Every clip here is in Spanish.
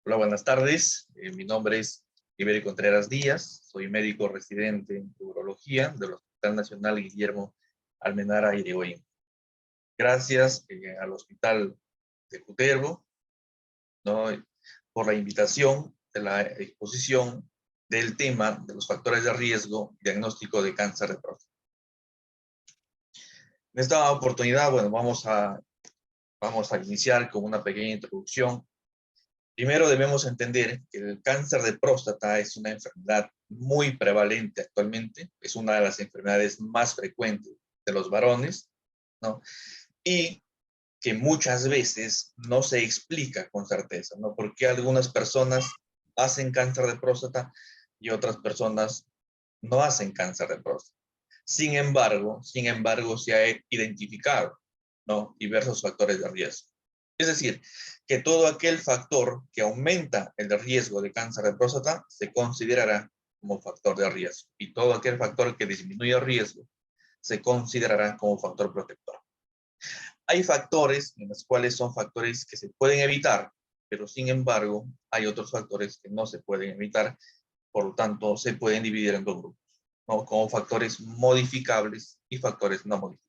Hola, buenas tardes. Mi nombre es Iberio Contreras Díaz. Soy médico residente en urología del Hospital Nacional Guillermo Almenara Irigoyen. Gracias al Hospital de Cutervo, ¿no?, por la invitación de la exposición del tema de los factores de riesgo y diagnóstico de cáncer de próstata. En esta oportunidad, bueno, vamos a iniciar con una pequeña introducción. Primero debemos entender que el cáncer de próstata es una enfermedad muy prevalente actualmente, es una de las enfermedades más frecuentes de los varones, ¿no? Y que muchas veces no se explica con certeza, ¿no? Por qué algunas personas hacen cáncer de próstata y otras personas no hacen cáncer de próstata. Sin embargo, se ha identificado, ¿no?, diversos factores de riesgo. Es decir, que todo aquel factor que aumenta el riesgo de cáncer de próstata se considerará como factor de riesgo, y todo aquel factor que disminuye el riesgo se considerará como factor protector. Hay factores en los cuales son factores que se pueden evitar, pero sin embargo hay otros factores que no se pueden evitar, por lo tanto se pueden dividir en dos grupos, ¿no?, como factores modificables y factores no modificables.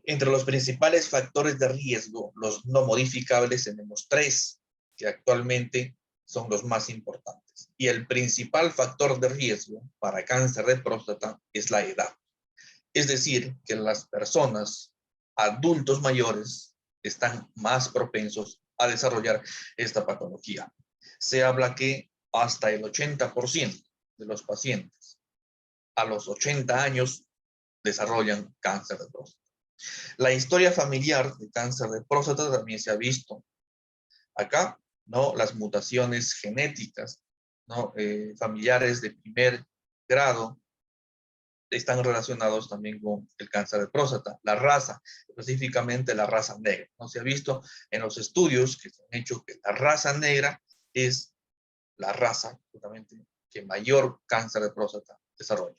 Entre los principales factores de riesgo, los no modificables, tenemos tres que actualmente son los más importantes. Y el principal factor de riesgo para cáncer de próstata es la edad. Es decir, que las personas adultos mayores están más propensos a desarrollar esta patología. Se habla que hasta el 80% de los pacientes a los 80 años desarrollan cáncer de próstata. La historia familiar de cáncer de próstata también se ha visto acá, ¿no? Las mutaciones genéticas, ¿no?, familiares de primer grado están relacionados también con el cáncer de próstata. La raza, específicamente la raza negra, ¿no? Se ha visto en los estudios que se han hecho que la raza negra es la raza justamente que mayor cáncer de próstata desarrolla.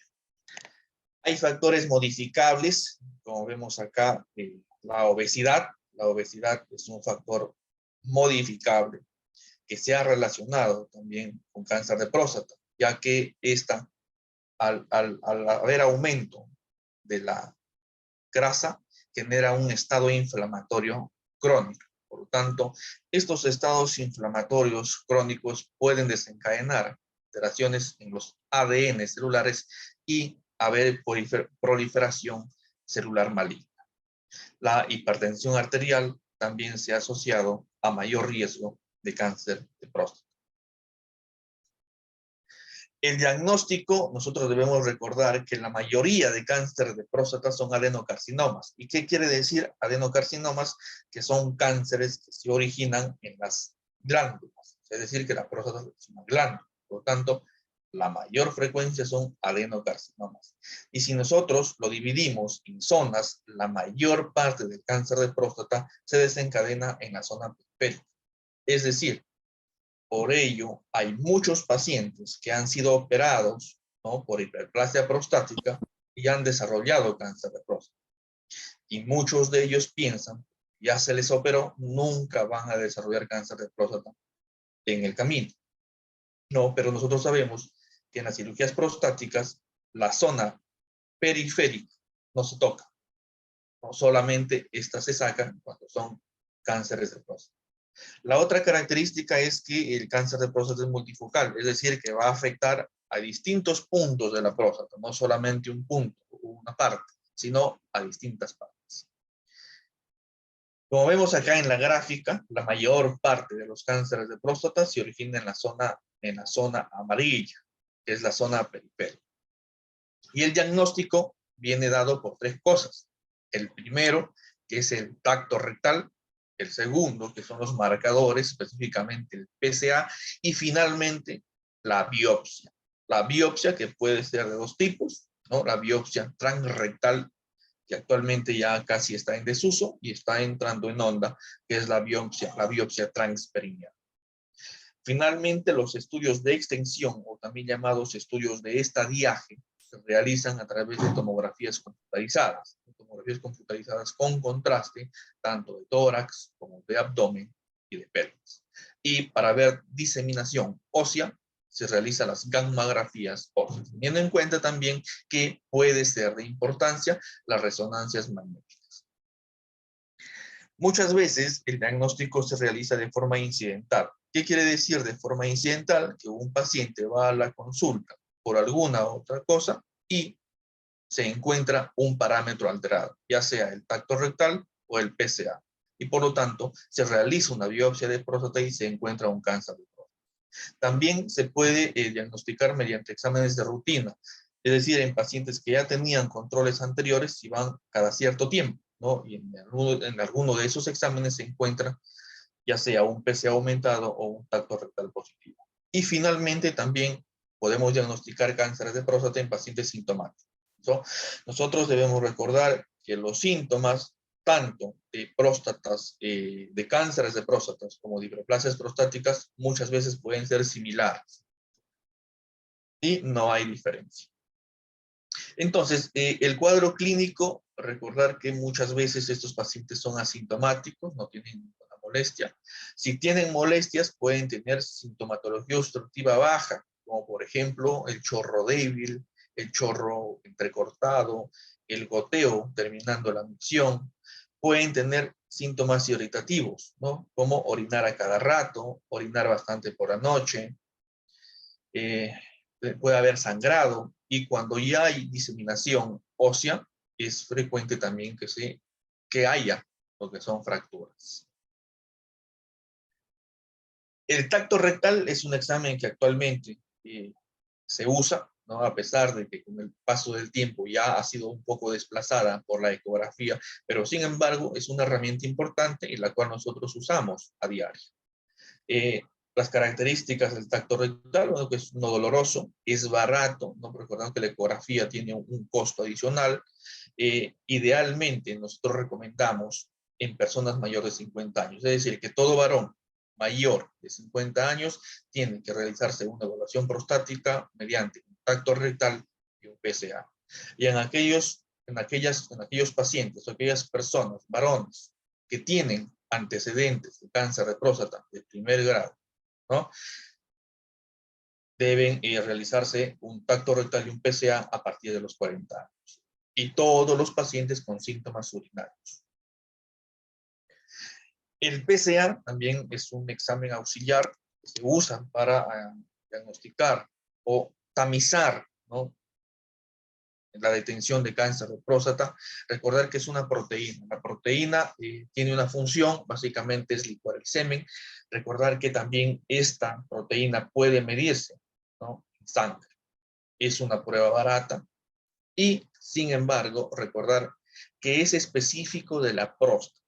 Hay factores modificables, como vemos acá, la obesidad. La obesidad es un factor modificable que se ha relacionado también con cáncer de próstata, ya que esta, al haber aumento de la grasa, genera un estado inflamatorio crónico. Por lo tanto, estos estados inflamatorios crónicos pueden desencadenar alteraciones en los ADN celulares y haber proliferación celular maligna. La hipertensión arterial también se ha asociado a mayor riesgo de cáncer de próstata. El diagnóstico, nosotros debemos recordar que la mayoría de cáncer de próstata son adenocarcinomas. ¿Y qué quiere decir adenocarcinomas? Que son cánceres que se originan en las glándulas. Es decir, que la próstata es una glándula. Por lo tanto, la mayor frecuencia son adenocarcinomas. Y si nosotros lo dividimos en zonas, la mayor parte del cáncer de próstata se desencadena en la zona periférica. Es decir, por ello, hay muchos pacientes que han sido operados, ¿no?, por hiperplasia prostática y han desarrollado cáncer de próstata. Y muchos de ellos piensan, ya se les operó, nunca van a desarrollar cáncer de próstata en el camino. No, pero nosotros sabemos que en las cirugías prostáticas, la zona periférica no se toca, ¿no? Solamente esta se saca cuando son cánceres de próstata. La otra característica es que el cáncer de próstata es multifocal, es decir, que va a afectar a distintos puntos de la próstata, no solamente un punto o una parte, sino a distintas partes. Como vemos acá en la gráfica, la mayor parte de los cánceres de próstata se origina en la zona amarilla, que es la zona periférica. Y el diagnóstico viene dado por tres cosas. El primero, que es el tacto rectal. El segundo, que son los marcadores, específicamente el PSA. Y finalmente, la biopsia. La biopsia, que puede ser de dos tipos, ¿no? La biopsia transrectal, que actualmente ya casi está en desuso y está entrando en onda, que es la biopsia transperineal. Finalmente, los estudios de extensión, o también llamados estudios de estadiaje, se realizan a través de tomografías computarizadas con contraste, tanto de tórax como de abdomen y y de pelvis. Y para ver diseminación ósea, se realizan las gammagrafías óseas, teniendo en cuenta también que puede ser de importancia las resonancias magnéticas. Muchas veces el diagnóstico se realiza de forma incidental. ¿Qué quiere decir de forma incidental? Que un paciente va a la consulta por alguna otra cosa y se encuentra un parámetro alterado, ya sea el tacto rectal o el PSA. Y por lo tanto, se realiza una biopsia de próstata y se encuentra un cáncer de próstata. También se puede diagnosticar mediante exámenes de rutina, es decir, en pacientes que ya tenían controles anteriores y van cada cierto tiempo, ¿no? Y en alguno de esos exámenes se encuentra ya sea un PSA aumentado o un tacto rectal positivo. Y finalmente también podemos diagnosticar cánceres de próstata en pacientes sintomáticos, ¿no? Nosotros debemos recordar que los síntomas tanto de próstatas, de cánceres de próstatas como de hiperplasias prostáticas muchas veces pueden ser similares y no hay diferencia. Entonces, el cuadro clínico, recordar que muchas veces estos pacientes son asintomáticos, no tienen ninguna molestia. Si tienen molestias, pueden tener sintomatología obstructiva baja, como por ejemplo el chorro débil, el chorro entrecortado, el goteo terminando la micción. Pueden tener síntomas irritativos, ¿no? Como orinar a cada rato, orinar bastante por la noche, eh, puede haber sangrado, y cuando ya hay diseminación ósea, es frecuente también que haya lo que son fracturas. El tacto rectal es un examen que actualmente se usa, ¿no? A pesar de que con el paso del tiempo ya ha sido un poco desplazada por la ecografía, pero sin embargo es una herramienta importante y la cual nosotros usamos a diario. Las características del tacto rectal, bueno, que es no doloroso, es barato, ¿no? Recordando que la ecografía tiene un costo adicional. Idealmente nosotros recomendamos en personas mayores de 50 años, es decir, que todo varón mayor de 50 años tiene que realizarse una evaluación prostática mediante un tacto rectal y un PSA. Y en aquellos pacientes o aquellas personas, varones, que tienen antecedentes de cáncer de próstata de primer grado, ¿no? Deben realizarse un tacto rectal y un PSA a partir de los 40 años. Y todos los pacientes con síntomas urinarios. El PSA también es un examen auxiliar que se usa para diagnosticar o tamizar, ¿no?, la detención de cáncer de próstata. Recordar que es una proteína. La proteína tiene una función, básicamente es licuar el semen. Recordar que también esta proteína puede medirse, ¿no?, en sangre. Es una prueba barata y, sin embargo, recordar que es específico de la próstata.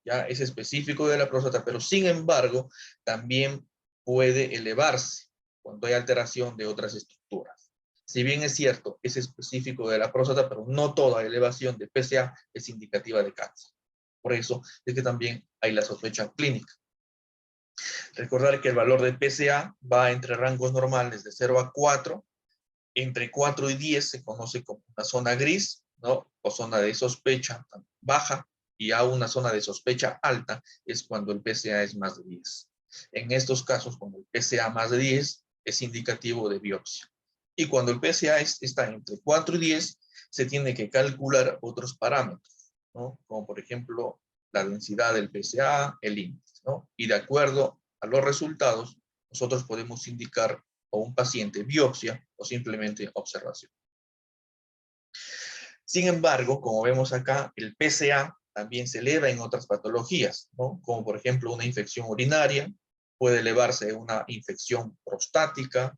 Ya es específico de la próstata, pero sin embargo, también puede elevarse cuando hay alteración de otras estructuras. Si bien es cierto, es específico de la próstata, pero no toda elevación de PSA es indicativa de cáncer. Por eso es que también hay la sospecha clínica. Recordar que el valor de PSA va entre rangos normales de 0 a 4. Entre 4 y 10 se conoce como una zona gris, ¿no?, o zona de sospecha baja, y a una zona de sospecha alta es cuando el PSA es más de 10. En estos casos, cuando el PSA más de 10 es indicativo de biopsia. Y cuando el PSA está entre 4 y 10, se tiene que calcular otros parámetros, ¿no?, como por ejemplo la densidad del PSA, el índice, ¿no? Y de acuerdo a los resultados, nosotros podemos indicar a un paciente biopsia o simplemente observación. Sin embargo, como vemos acá, el PSA también se eleva en otras patologías, ¿no?, como por ejemplo una infección urinaria, puede elevarse una infección prostática,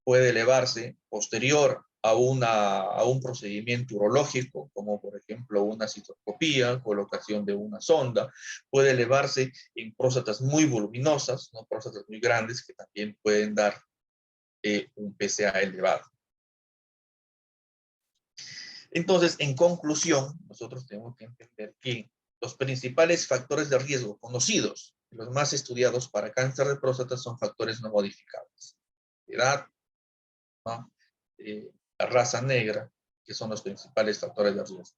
puede elevarse posterior a un procedimiento urológico, como por ejemplo una cistoscopía, colocación de una sonda, puede elevarse en próstatas muy voluminosas, ¿no?, próstatas muy grandes que también pueden dar un PSA elevado. Entonces, en conclusión, nosotros tenemos que entender que los principales factores de riesgo conocidos, los más estudiados para cáncer de próstata, son factores no modificables. Edad, ¿no?, la raza negra, que son los principales factores de riesgo.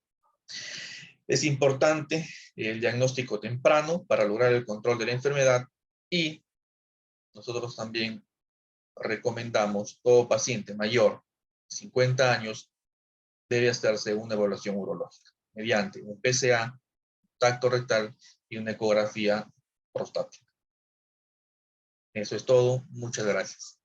Es importante el diagnóstico temprano para lograr el control de la enfermedad Y nosotros también recomendamos, todo paciente mayor de 50 años debe hacerse una evaluación urológica mediante un PSA, tacto rectal y una ecografía prostática. Eso es todo. Muchas gracias.